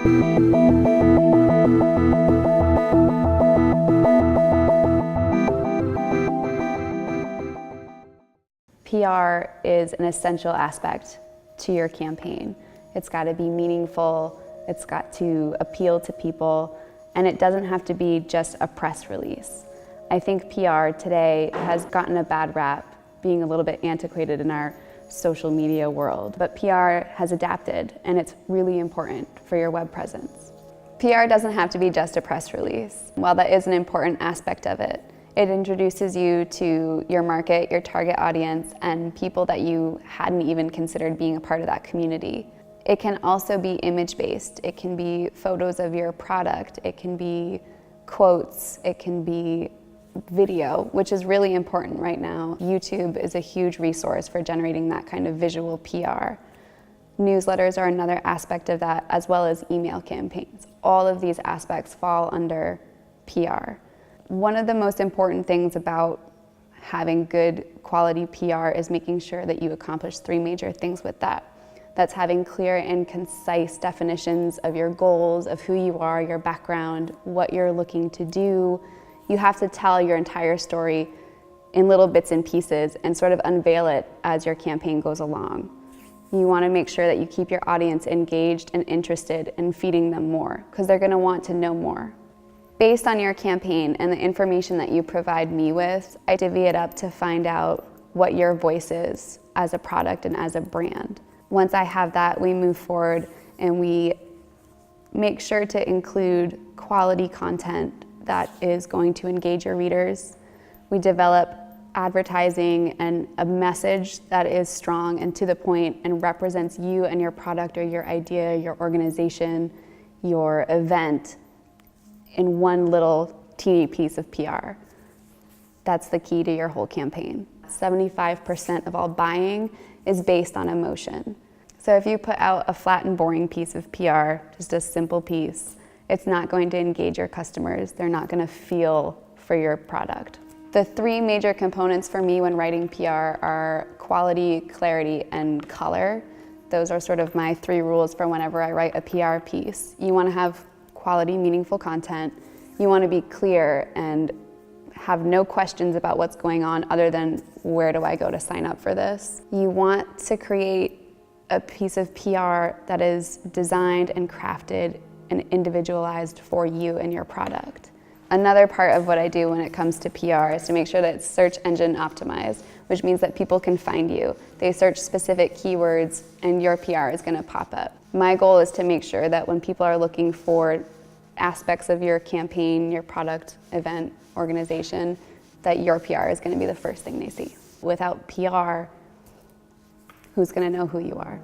PR is an essential aspect to your campaign. It's got to be meaningful, it's got to appeal to people, and it doesn't have to be just a press release. I think PR today has gotten a bad rap, being a little bit antiquated in our social media world, but PR has adapted, and it's really important for your web presence. PR doesn't have to be just a press release. While that is an important aspect of it, it introduces you to your market, your target audience, and people that you hadn't even considered being a part of that community. It can also be image-based. It can be photos of your product. It can be quotes. It can be video, which is really important right now. YouTube is a huge resource for generating that kind of visual PR. Newsletters are another aspect of that, as well as email campaigns. All of these aspects fall under PR. One of the most important things about having good quality PR is making sure that you accomplish three major things with that. That's having clear and concise definitions of your goals, of who you are, your background, what you're looking to do. You have to tell your entire story in little bits and pieces and sort of unveil it as your campaign goes along. You want to make sure that you keep your audience engaged and interested in feeding them more, because they're going to want to know more. Based on your campaign and the information that you provide me with, I divvy it up to find out what your voice is as a product and as a brand. Once I have that, we move forward and we make sure to include quality content that is going to engage your readers. We develop advertising and a message that is strong and to the point and represents you and your product or your idea, your organization, your event in one little teeny piece of PR. That's the key to your whole campaign. 75% of all buying is based on emotion. So if you put out a flat and boring piece of PR, just a simple piece, it's not going to engage your customers. They're not going to feel for your product. The three major components for me when writing PR are quality, clarity, and color. Those are sort of my three rules for whenever I write a PR piece. You want to have quality, meaningful content. You want to be clear and have no questions about what's going on other than where do I go to sign up for this. You want to create a piece of PR that is designed and crafted and individualized for you and your product. Another part of what I do when it comes to PR is to make sure that it's search engine optimized, which means that people can find you. They search specific keywords and your PR is going to pop up. My goal is to make sure that when people are looking for aspects of your campaign, your product, event, organization, that your PR is going to be the first thing they see. Without PR, who's going to know who you are?